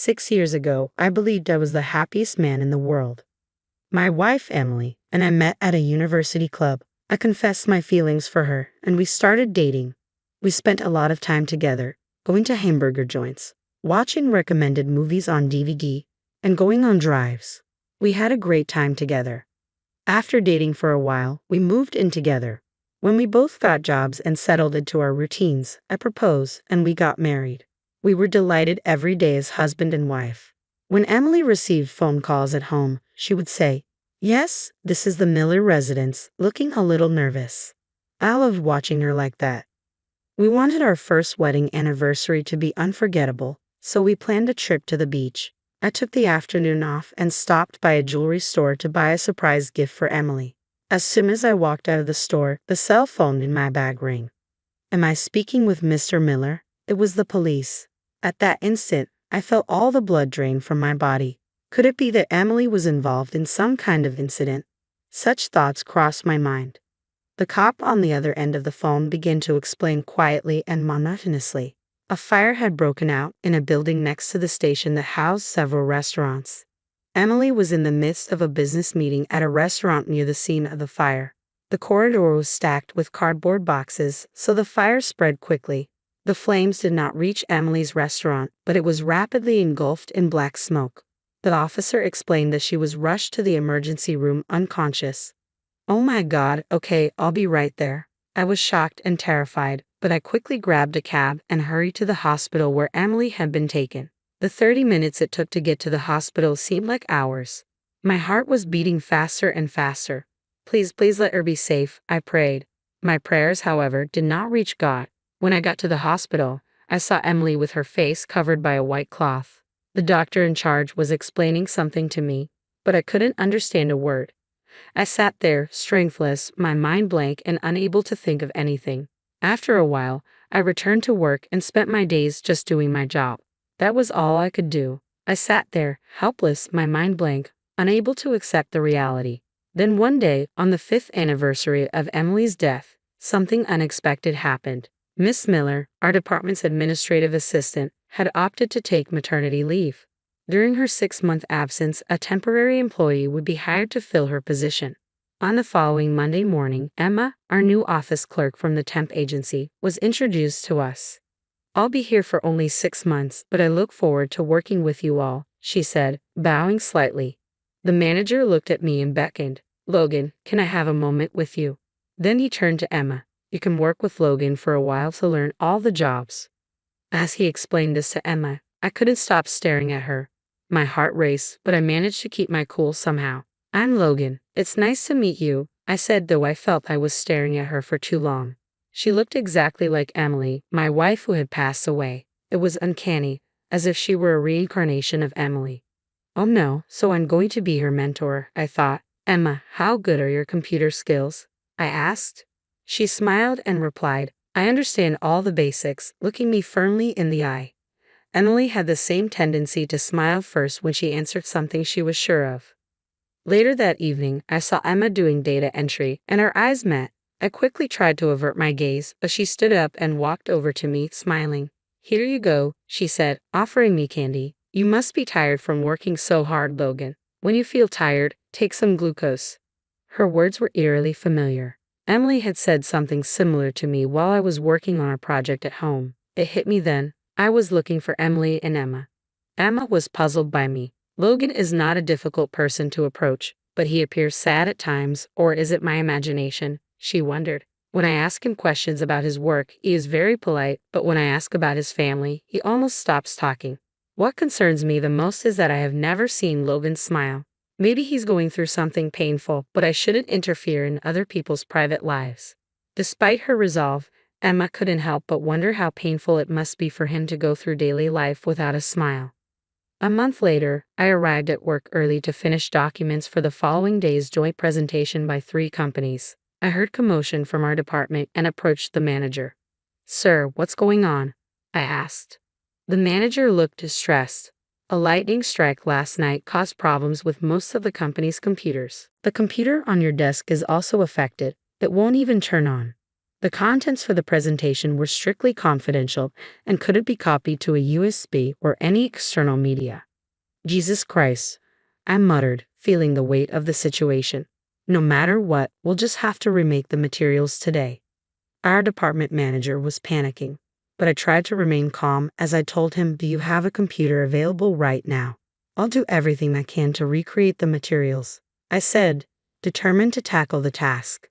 6 years ago, I believed I was the happiest man in the world. My wife, Emily, and I met at a university club. I confessed my feelings for her, and we started dating. We spent a lot of time together, going to hamburger joints, watching recommended movies on DVD, and going on drives. We had a great time together. After dating for a while, we moved in together. When we both got jobs and settled into our routines, I proposed and we got married. We were delighted every day as husband and wife. When Emily received phone calls at home, she would say, "Yes, this is the Miller residence," looking a little nervous. I loved watching her like that. We wanted our first wedding anniversary to be unforgettable, so we planned a trip to the beach. I took the afternoon off and stopped by a jewelry store to buy a surprise gift for Emily. As soon as I walked out of the store, the cell phone in my bag rang. "Am I speaking with Mr. Miller?" It was the police. At that instant, I felt all the blood drain from my body. Could it be that Emily was involved in some kind of incident? Such thoughts crossed my mind. The cop on the other end of the phone began to explain quietly and monotonously. A fire had broken out in a building next to the station that housed several restaurants. Emily was in the midst of a business meeting at a restaurant near the scene of the fire. The corridor was stacked with cardboard boxes, so the fire spread quickly. The flames did not reach Emily's restaurant, but it was rapidly engulfed in black smoke. The officer explained that she was rushed to the emergency room unconscious. "Oh my God, okay, I'll be right there." I was shocked and terrified, but I quickly grabbed a cab and hurried to the hospital where Emily had been taken. The 30 minutes it took to get to the hospital seemed like hours. My heart was beating faster and faster. Please let her be safe, I prayed. My prayers, however, did not reach God. When I got to the hospital, I saw Emily with her face covered by a white cloth. The doctor in charge was explaining something to me, but I couldn't understand a word. I sat there, strengthless, my mind blank and unable to think of anything. After a while, I returned to work and spent my days just doing my job. That was all I could do. I sat there, helpless, my mind blank, unable to accept the reality. Then one day, on the 5th anniversary of Emily's death, something unexpected happened. Miss Miller, our department's administrative assistant, had opted to take maternity leave. During her 6-month absence, a temporary employee would be hired to fill her position. On the following Monday morning, Emma, our new office clerk from the temp agency, was introduced to us. "I'll be here for only 6 months, but I look forward to working with you all," she said, bowing slightly. The manager looked at me and beckoned. "Logan, can I have a moment with you?" Then he turned to Emma. "You can work with Logan for a while to learn all the jobs." As he explained this to Emma, I couldn't stop staring at her. My heart raced, but I managed to keep my cool somehow. "I'm Logan. It's nice to meet you," I said, though I felt I was staring at her for too long. She looked exactly like Emily, my wife who had passed away. It was uncanny, as if she were a reincarnation of Emily. Oh no, so I'm going to be her mentor, I thought. "Emma, how good are your computer skills?" I asked. She smiled and replied, "I understand all the basics," looking me firmly in the eye. Emily had the same tendency to smile first when she answered something she was sure of. Later that evening, I saw Emma doing data entry, and our eyes met. I quickly tried to avert my gaze, but she stood up and walked over to me, smiling. "Here you go," she said, offering me candy. "You must be tired from working so hard, Logan. When you feel tired, take some glucose." Her words were eerily familiar. Emily had said something similar to me while I was working on a project at home. It hit me then. I was looking for Emily and Emma. Emma was puzzled by me. Logan is not a difficult person to approach, but he appears sad at times, or is it my imagination? She wondered. When I ask him questions about his work, he is very polite, but when I ask about his family, he almost stops talking. What concerns me the most is that I have never seen Logan smile. Maybe he's going through something painful, but I shouldn't interfere in other people's private lives. Despite her resolve, Emma couldn't help but wonder how painful it must be for him to go through daily life without a smile. A month later, I arrived at work early to finish documents for the following day's joint presentation by 3 companies. I heard commotion from our department and approached the manager. "Sir, what's going on?" I asked. The manager looked distressed. "A lightning strike last night caused problems with most of the company's computers. The computer on your desk is also affected. It won't even turn on." The contents for the presentation were strictly confidential and couldn't be copied to a USB or any external media. Jesus Christ, I muttered, feeling the weight of the situation. No matter what, we'll just have to remake the materials today. Our department manager was panicking, but I tried to remain calm as I told him, "Do you have a computer available right now? I'll do everything I can to recreate the materials," I said, determined to tackle the task.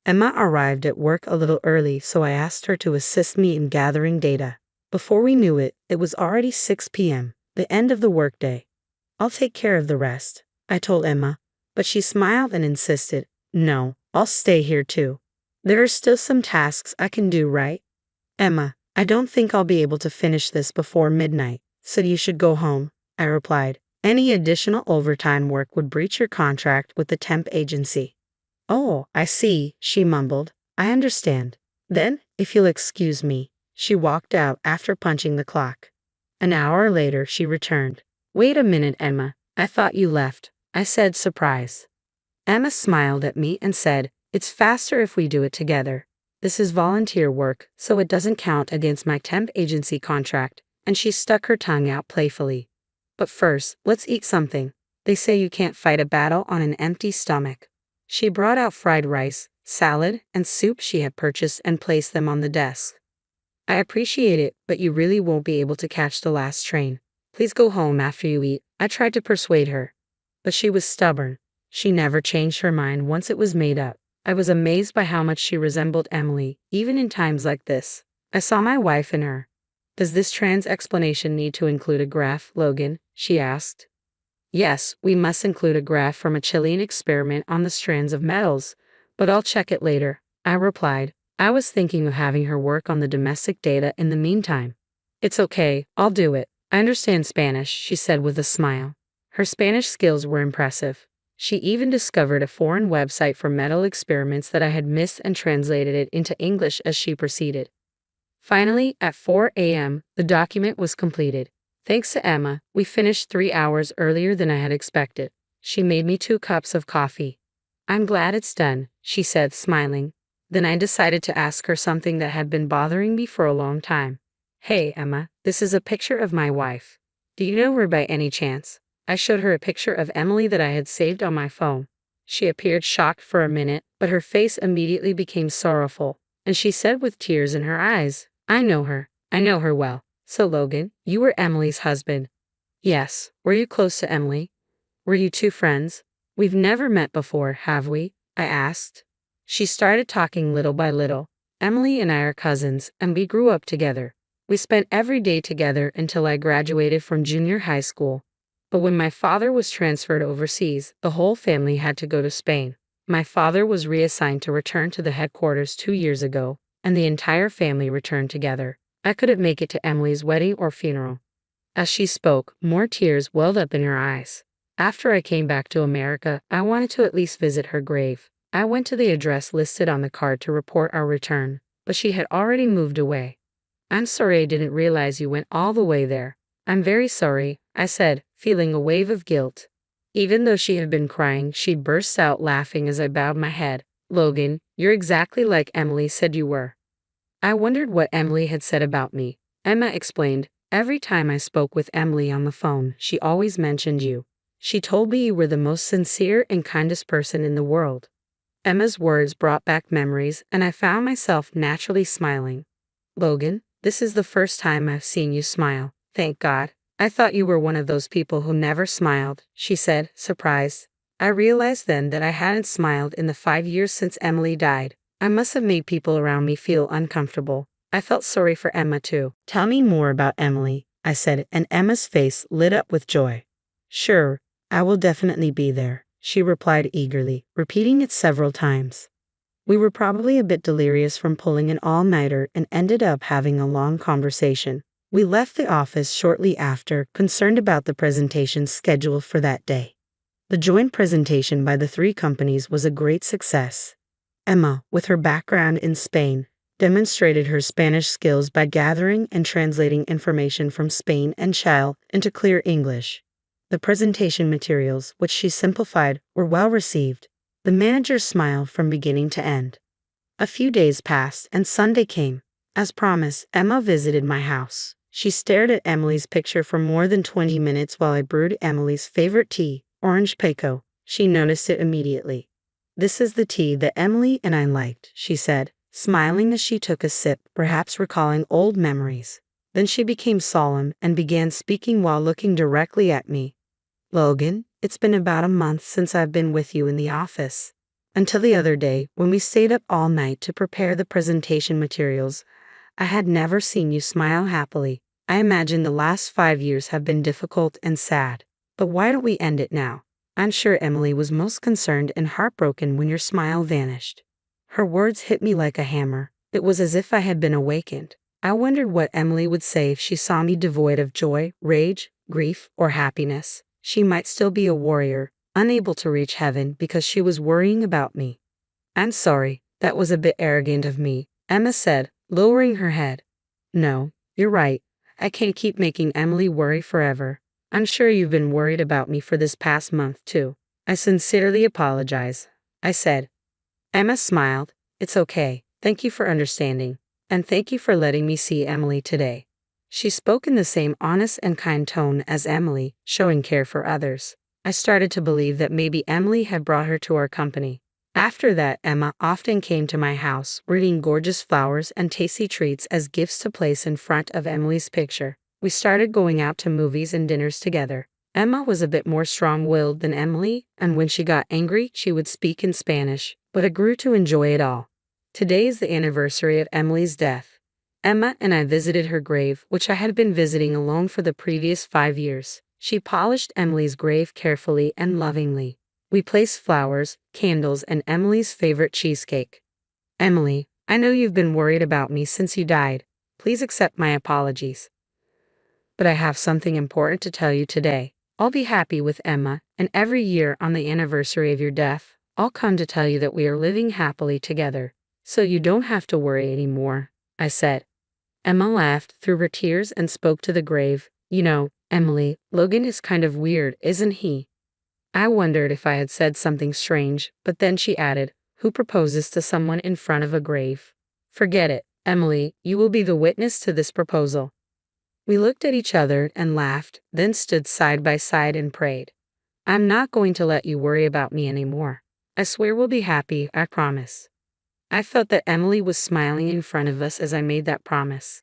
Emma arrived at work a little early, so I asked her to assist me in gathering data. Before we knew it, it was already 6 p.m., the end of the workday. "I'll take care of the rest," I told Emma, but she smiled and insisted, "No, I'll stay here too. There are still some tasks I can do, right?" "Emma, I don't think I'll be able to finish this before midnight, so you should go home," I replied. "Any additional overtime work would breach your contract with the temp agency." "Oh, I see," she mumbled. "I understand. Then, if you'll excuse me." She walked out after punching the clock. An hour later, she returned. "Wait a minute, Emma. I thought you left," I said, surprised. Emma smiled at me and said, "It's faster if we do it together. This is volunteer work, so it doesn't count against my temp agency contract," and she stuck her tongue out playfully. "But first, let's eat something. They say you can't fight a battle on an empty stomach." She brought out fried rice, salad, and soup she had purchased and placed them on the desk. "I appreciate it, but you really won't be able to catch the last train. Please go home after you eat," I tried to persuade her. But she was stubborn. She never changed her mind once it was made up. I was amazed by how much she resembled Emily, even in times like this. I saw my wife in her. "Does this trans explanation need to include a graph, Logan?" she asked. "Yes, we must include a graph from a Chilean experiment on the strands of metals, but I'll check it later," I replied. I was thinking of having her work on the domestic data in the meantime. "It's okay, I'll do it. I understand Spanish," she said with a smile. Her Spanish skills were impressive. She even discovered a foreign website for metal experiments that I had missed and translated it into English as she proceeded. Finally, at 4 a.m., the document was completed. Thanks to Emma, we finished 3 hours earlier than I had expected. She made me 2 cups of coffee. "I'm glad it's done," she said, smiling. Then I decided to ask her something that had been bothering me for a long time. "Hey, Emma, this is a picture of my wife. Do you know her by any chance?" I showed her a picture of Emily that I had saved on my phone. She appeared shocked for a minute, but her face immediately became sorrowful, and she said with tears in her eyes, "I know her. I know her well. So Logan, you were Emily's husband." "Yes." "Were you close to Emily? Were you 2 friends?" "We've never met before, have we?" I asked. She started talking little by little. "Emily and I are cousins, and we grew up together. We spent every day together until I graduated from junior high school. But when my father was transferred overseas, the whole family had to go to Spain. My father was reassigned to return to the headquarters 2 years ago, and the entire family returned together. I couldn't make it to Emily's wedding or funeral." As she spoke, more tears welled up in her eyes. "After I came back to America, I wanted to at least visit her grave. I went to the address listed on the card to report our return, but she had already moved away. I'm sorry I didn't realize you went all the way there." "I'm very sorry," I said, feeling a wave of guilt. Even though she had been crying, she burst out laughing as I bowed my head. "Logan, you're exactly like Emily said you were." I wondered what Emily had said about me. Emma explained, "Every time I spoke with Emily on the phone, she always mentioned you. She told me you were the most sincere and kindest person in the world." Emma's words brought back memories, and I found myself naturally smiling. "Logan, this is the first time I've seen you smile. Thank God. I thought you were one of those people who never smiled," she said, surprised. I realized then that I hadn't smiled in the 5 years since Emily died. I must have made people around me feel uncomfortable. I felt sorry for Emma too. "Tell me more about Emily," I said, and Emma's face lit up with joy. "Sure, I will definitely be there," she replied eagerly, repeating it several times. We were probably a bit delirious from pulling an all-nighter and ended up having a long conversation. We left the office shortly after, concerned about the presentation scheduled for that day. The joint presentation by the 3 companies was a great success. Emma, with her background in Spain, demonstrated her Spanish skills by gathering and translating information from Spain and Chile into clear English. The presentation materials, which she simplified, were well received. The manager smiled from beginning to end. A few days passed and Sunday came. As promised, Emma visited my house. She stared at Emily's picture for more than 20 minutes while I brewed Emily's favorite tea, orange pekoe. She noticed it immediately. "This is the tea that Emily and I liked," she said, smiling as she took a sip, perhaps recalling old memories. Then she became solemn and began speaking while looking directly at me. "Logan, it's been about a month since I've been with you in the office. Until the other day, when we stayed up all night to prepare the presentation materials, I had never seen you smile happily. I imagine the last 5 years have been difficult and sad. But why don't we end it now? I'm sure Emily was most concerned and heartbroken when your smile vanished." Her words hit me like a hammer. It was as if I had been awakened. I wondered what Emily would say if she saw me devoid of joy, rage, grief, or happiness. She might still be a warrior, unable to reach heaven because she was worrying about me. "I'm sorry, that was a bit arrogant of me," Emma said, lowering her head. "No, you're right. I can't keep making Emily worry forever. I'm sure you've been worried about me for this past month, too. I sincerely apologize," I said. Emma smiled. "It's okay. Thank you for understanding. And thank you for letting me see Emily today." She spoke in the same honest and kind tone as Emily, showing care for others. I started to believe that maybe Emily had brought her to our company. After that, Emma often came to my house, bringing gorgeous flowers and tasty treats as gifts to place in front of Emily's picture. We started going out to movies and dinners together. Emma was a bit more strong-willed than Emily, and when she got angry, she would speak in Spanish, but I grew to enjoy it all. Today is the anniversary of Emily's death. Emma and I visited her grave, which I had been visiting alone for the previous 5 years. She polished Emily's grave carefully and lovingly. We placed flowers, candles, and Emily's favorite cheesecake. "Emily, I know you've been worried about me since you died. Please accept my apologies. But I have something important to tell you today. I'll be happy with Emma, and every year on the anniversary of your death, I'll come to tell you that we are living happily together. So you don't have to worry anymore," I said. Emma laughed through her tears and spoke to the grave. "You know, Emily, Logan is kind of weird, isn't he?" I wondered if I had said something strange, but then she added, "Who proposes to someone in front of a grave? Forget it, Emily, you will be the witness to this proposal." We looked at each other and laughed, then stood side by side and prayed. "I'm not going to let you worry about me anymore. I swear we'll be happy, I promise." I felt that Emily was smiling in front of us as I made that promise.